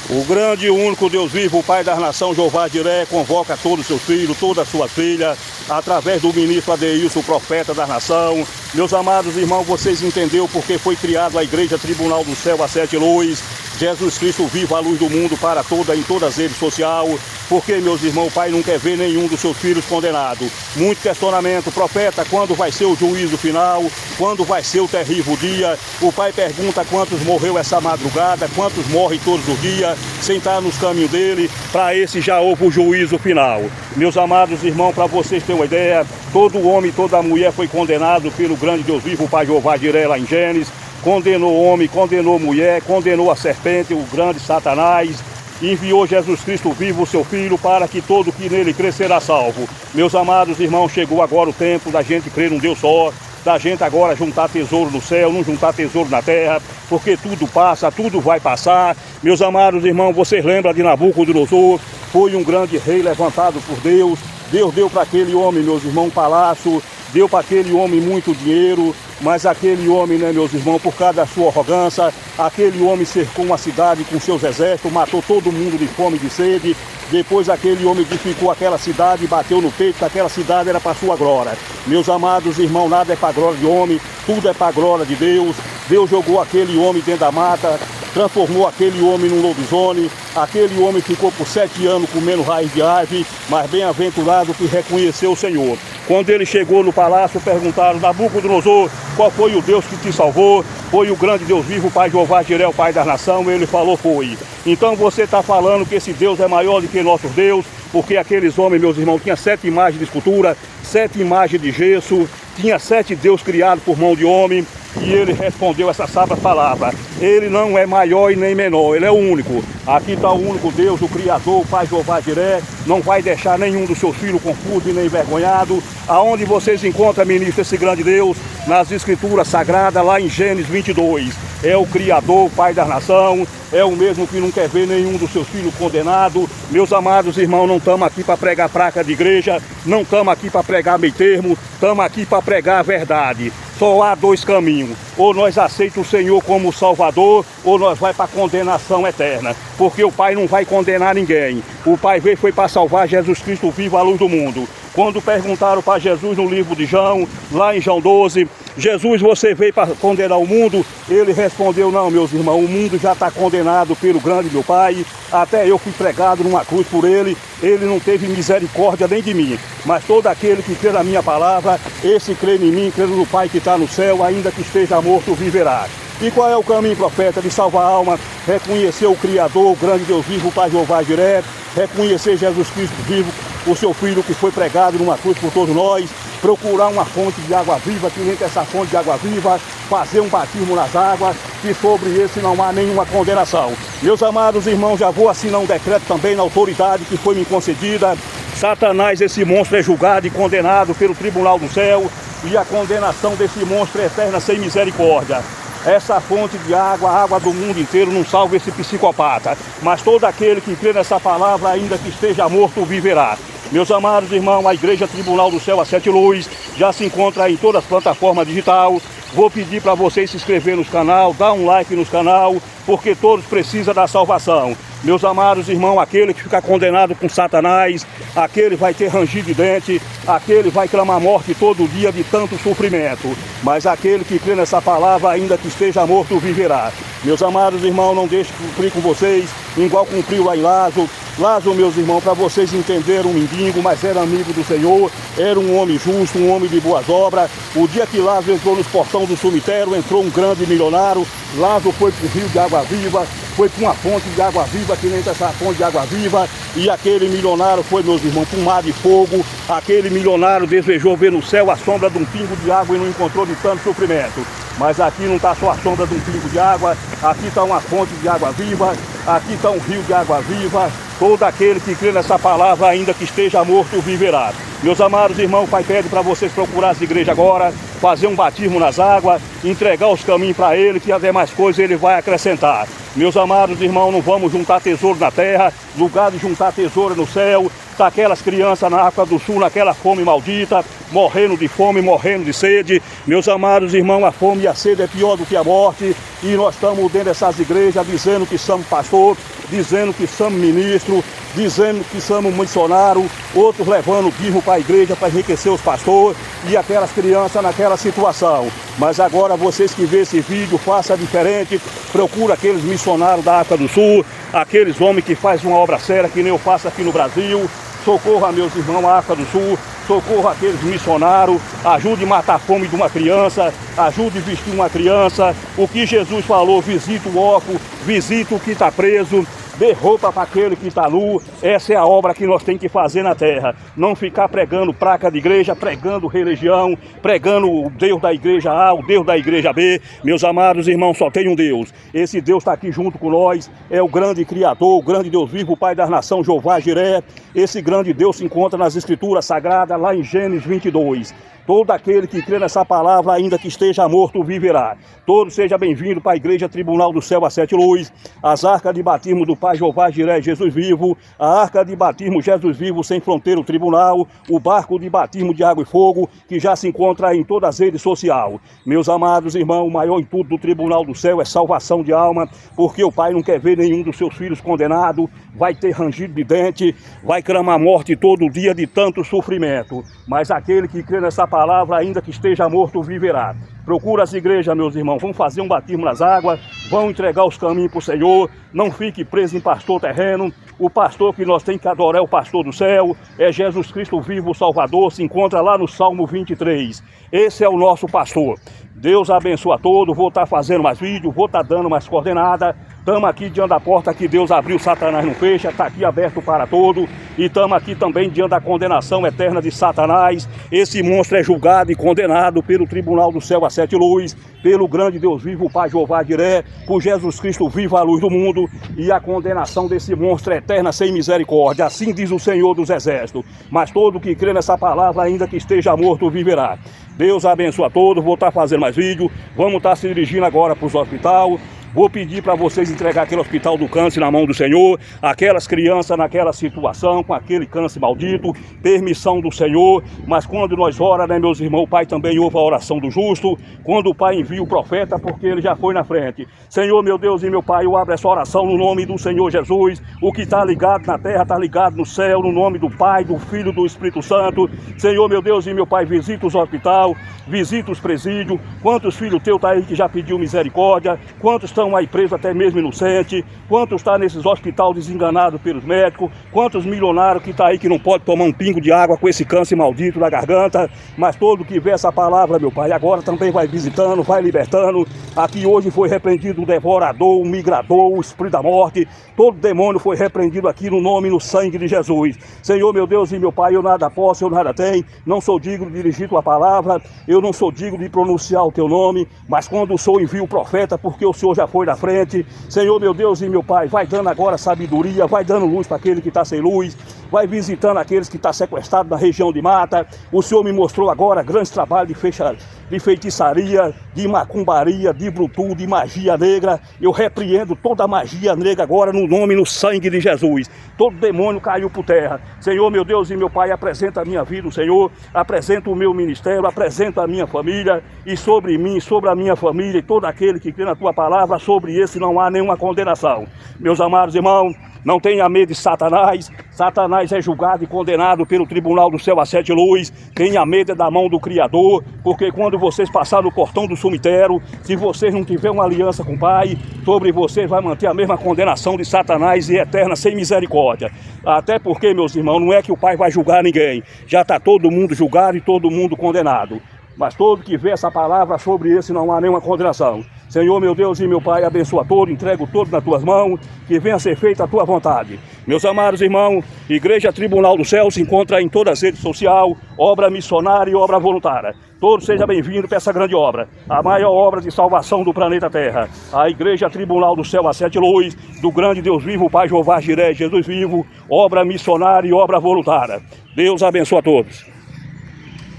O grande e único Deus vivo, o Pai das Nações, Jeová Jiré, convoca todos os seus filhos, todas as suas filhas, através do ministro Adeilson, o profeta da nação. Meus amados irmãos, vocês entenderam porque foi criada a Igreja Tribunal do Céu, a Sete Luz, Jesus Cristo vivo, a luz do mundo para toda, em todas as redes sociais. Porque, meus irmãos, o Pai não quer ver nenhum dos seus filhos condenado. Muito questionamento, profeta, quando vai ser o juízo final? Quando vai ser o terrível dia? O Pai pergunta quantos morreu essa madrugada, quantos morrem todos os dias, sem estar nos caminhos dele. Para esse já houve o juízo final. Meus amados irmãos, para vocês terem uma ideia, todo homem e toda mulher foi condenado pelo grande Deus vivo, o Pai Jeová Jiré, lá em Gênesis. Condenou o homem, condenou a mulher, condenou a serpente, o grande Satanás. Enviou Jesus Cristo vivo, o seu Filho, para que todo que nele crer será salvo. Meus amados irmãos, chegou agora o tempo da gente crer num Deus só, da gente agora juntar tesouro no céu, não juntar tesouro na terra, porque tudo passa, tudo vai passar. Meus amados irmãos, vocês lembram de Nabucodonosor? Foi um grande rei levantado por Deus. Deus deu para aquele homem, meus irmãos, um palácio, deu para aquele homem muito dinheiro, mas aquele homem, né, meus irmãos, por causa da sua arrogância, aquele homem cercou uma cidade com seus exércitos, matou todo mundo de fome e de sede. Depois aquele homem edificou aquela cidade e bateu no peito que aquela cidade era para sua glória. Meus amados irmãos, nada é para a glória de homem, tudo é para a glória de Deus. Deus jogou aquele homem dentro da mata, transformou aquele homem num lobisomem. Aquele homem ficou por 7 anos comendo raiz de árvore, mas bem-aventurado que reconheceu o Senhor. Quando ele chegou no palácio, perguntaram: Nabucodonosor, qual foi o Deus que te salvou? Foi o grande Deus vivo, o Pai Jeová Jiré, o Pai da nação. Ele falou: foi. Então você está falando que esse Deus é maior do que nosso Deus, porque aqueles homens, meus irmãos, tinham 7 imagens de escultura, 7 imagens de gesso, tinha 7 deuses criados por mão de homem. E ele respondeu essa sábia palavra: ele não é maior e nem menor, ele é o único. Aqui está o único Deus, o Criador, o Pai Jeová Jiré. Não vai deixar nenhum dos seus filhos confuso e nem envergonhado. Aonde vocês encontram, ministro, esse grande Deus? Nas Escrituras Sagradas, lá em Gênesis 22. É o Criador, o Pai da nação. É o mesmo que não quer ver nenhum dos seus filhos condenado. Meus amados irmãos, não estamos aqui para pregar placa de igreja, não estamos aqui para pregar meio termo, estamos aqui para pregar a verdade. Só há 2 caminhos: ou nós aceitamos o Senhor como Salvador, ou nós vai para a condenação eterna. Porque o Pai não vai condenar ninguém. O Pai veio foi para salvar Jesus Cristo vivo, a luz do mundo. Quando perguntaram para Jesus no livro de João, lá em João 12, Jesus, você veio para condenar o mundo? Ele respondeu: não, meus irmãos, o mundo já está condenado pelo grande meu Pai. Até eu fui pregado numa cruz por ele. Ele não teve misericórdia nem de mim. Mas todo aquele que crê na minha palavra, esse crê em mim, crê no Pai que está no céu, ainda que esteja morto, viverá. E qual é o caminho, profeta? De salvar a alma, reconhecer o Criador, o grande Deus vivo, o Pai Jeová Jiré, reconhecer Jesus Cristo vivo, o seu Filho que foi pregado numa cruz por todos nós, procurar uma fonte de água viva, que dentro dessa fonte de água viva, fazer um batismo nas águas, que sobre esse não há nenhuma condenação. Meus amados irmãos, já vou assinar um decreto também na autoridade que foi me concedida. Satanás, esse monstro, é julgado e condenado pelo Tribunal do Céu, e a condenação desse monstro é eterna, sem misericórdia. Essa fonte de água, a água do mundo inteiro, não salva esse psicopata. Mas todo aquele que crê nessa palavra, ainda que esteja morto, viverá. Meus amados irmãos, a Igreja Tribunal do Céu, a Sete Luz, já se encontra em todas as plataformas digitais. Vou pedir para vocês se inscrever no canal, dar um like no canal, porque todos precisam da salvação. Meus amados irmãos, aquele que fica condenado com Satanás, aquele vai ter rangido de dente, aquele vai clamar morte todo dia de tanto sofrimento. Mas aquele que crê nessa palavra, ainda que esteja morto, viverá. Meus amados irmãos, não deixe de cumprir com vocês, igual cumpriu lá em Lázaro. Lázaro, meus irmãos, para vocês entenderem, um mendigo, mas era amigo do Senhor, era um homem justo, um homem de boas obras. O dia que Lázaro entrou nos portões do cemitério, entrou um grande milionário. Lázaro foi para o rio de água viva, foi para uma fonte de água viva, que nem essa fonte de água viva, e aquele milionário foi, meus irmãos, para um mar de fogo. Aquele milionário desejou ver no céu a sombra de um pingo de água e não encontrou de tanto sofrimento. Mas aqui não está só a sombra de um pingo de água, aqui está uma fonte de água viva, aqui está um rio de água viva. Todo aquele que crê nessa palavra, ainda que esteja morto, viverá. Meus amados irmãos, o Pai pede para vocês procurar as igrejas agora, fazer um batismo nas águas, entregar os caminhos para Ele, que as demais coisas Ele vai acrescentar. Meus amados irmãos, não vamos juntar tesouro na terra, lugar de juntar tesouro no céu. Está aquelas crianças na África do Sul, naquela fome maldita, morrendo de fome, morrendo de sede. Meus amados irmãos, a fome e a sede é pior do que a morte. E nós estamos dentro dessas igrejas dizendo que somos pastor, dizendo que somos ministro, dizendo que somos missionário, outros levando o dízimo para a igreja para enriquecer os pastores e aquelas crianças naquela situação. Mas agora vocês que vêem esse vídeo, façam diferente, procura aqueles missionários da África do Sul, aqueles homens que fazem uma obra séria que nem eu faço aqui no Brasil. Socorra meus irmãos da África do Sul, socorra aqueles missionários, ajude a matar a fome de uma criança, ajude a vestir uma criança. O que Jesus falou, visita o órfão, visita o que está preso, dê roupa para aquele que está nu. Essa é a obra que nós temos que fazer na terra. Não ficar pregando placa de igreja, pregando religião, pregando o Deus da igreja A, o Deus da igreja B. Meus amados irmãos, só tem um Deus. Esse Deus está aqui junto com nós. É o grande Criador, o grande Deus vivo, o Pai das nações, Jeová Jiré. Esse grande Deus se encontra nas Escrituras Sagradas, lá em Gênesis 22. Todo aquele que crê nessa palavra, ainda que esteja morto, viverá. Todos sejam bem-vindos para a Igreja Tribunal do Céu a Sete Luz, as arcas de batismo do Pai Jeová Jiré Jesus Vivo, a arca de batismo Jesus Vivo Sem Fronteira o Tribunal, o barco de batismo de água e fogo, que já se encontra em todas as redes sociais. Meus amados irmãos, o maior intuito do Tribunal do Céu é salvação de alma, porque o Pai não quer ver nenhum dos seus filhos condenado, vai ter rangido de dente, vai clamar morte todo dia de tanto sofrimento. Mas aquele que crê nessa palavra, ainda que esteja morto, viverá. Procura as igrejas, meus irmãos, vão fazer um batismo nas águas, vão entregar os caminhos para o Senhor, não fique preso em pastor terreno. O pastor que nós temos que adorar é o pastor do céu, é Jesus Cristo vivo, o Salvador, se encontra lá no Salmo 23. Esse é o nosso pastor. Deus abençoe a todos, vou estar fazendo mais vídeos, vou estar dando mais coordenadas. Estamos aqui diante da porta que Deus abriu, Satanás não fecha, está aqui aberto para todos. E estamos aqui também diante da condenação eterna de Satanás. Esse monstro é julgado e condenado pelo Tribunal do Céu a Sete Luz, pelo grande Deus vivo, o Pai Jeová Jiré, por Jesus Cristo vivo, a luz do mundo. E a condenação desse monstro é eterna, sem misericórdia. Assim diz o Senhor dos Exércitos. Mas todo que crê nessa palavra, ainda que esteja morto, viverá. Deus abençoe a todos, vou estar fazendo mais vídeo. Vamos estar se dirigindo agora para os hospitais. Vou pedir para vocês entregar aquele hospital do câncer na mão do Senhor, aquelas crianças naquela situação, com aquele câncer maldito, permissão do Senhor. Mas quando nós oramos, né, meus irmãos, o Pai também ouve a oração do justo, quando o Pai envia o profeta, porque ele já foi na frente. Senhor, meu Deus e meu Pai, eu abro essa oração no nome do Senhor Jesus. O que está ligado na terra está ligado no céu, no nome do Pai, do Filho e do Espírito Santo. Senhor, meu Deus e meu Pai, visita os hospitais, visita os presídios. Quantos filhos teus está aí que já pediu misericórdia? Quantos estão aí presos até mesmo inocente? Quantos está nesses hospitais desenganados pelos médicos? Quantos milionários que está aí que não pode tomar um pingo de água com esse câncer maldito na garganta? Mas todo que vê essa palavra, meu Pai, agora também vai visitando, vai libertando. Aqui hoje foi repreendido o devorador, o migrador, o espírito da morte. Todo demônio foi repreendido aqui no nome e no sangue de Jesus. Senhor, meu Deus e meu Pai, eu nada posso, eu nada tenho, não sou digno de dirigir tua palavra, eu não sou digno de pronunciar o teu nome, mas quando o Senhor envia o profeta, porque o Senhor já foi na frente. Senhor, meu Deus e meu Pai, vai dando agora sabedoria, vai dando luz para aquele que está sem luz, vai visitando aqueles que estão sequestrados na região de mata. O Senhor me mostrou agora grande trabalho de feitiçaria, de macumbaria, de brutu, de magia negra. Eu repreendo toda a magia negra agora no nome e no sangue de Jesus. Todo demônio caiu por terra. Senhor, meu Deus e meu Pai, apresenta a minha vida, o Senhor, apresenta o meu ministério, apresenta a minha família, e sobre mim, sobre a minha família e todo aquele que crê na tua palavra, sobre esse não há nenhuma condenação. Meus amados irmãos, não tenha medo de Satanás. Satanás é julgado e condenado pelo Tribunal do Céu a Sete Luz. Tenha medo da mão do Criador, porque quando vocês passarem no portão do cemitério, se vocês não tiverem uma aliança com o Pai, sobre vocês vai manter a mesma condenação de Satanás e eterna sem misericórdia. Até porque, meus irmãos, não é que o Pai vai julgar ninguém. Já está todo mundo julgado e todo mundo condenado. Mas todo que vê essa palavra, sobre esse não há nenhuma condenação. Senhor, meu Deus e meu Pai, abençoa todo, entrego todo nas tuas mãos, que venha a ser feita a tua vontade. Meus amados irmãos, Igreja Tribunal do Céu se encontra em todas as redes sociais, obra missionária e obra voluntária. Todos sejam bem-vindos para essa grande obra, a maior obra de salvação do planeta Terra. A Igreja Tribunal do Céu a Sete Luz, do grande Deus vivo, Pai Jeová Jiré, Jesus vivo, obra missionária e obra voluntária. Deus abençoe a todos.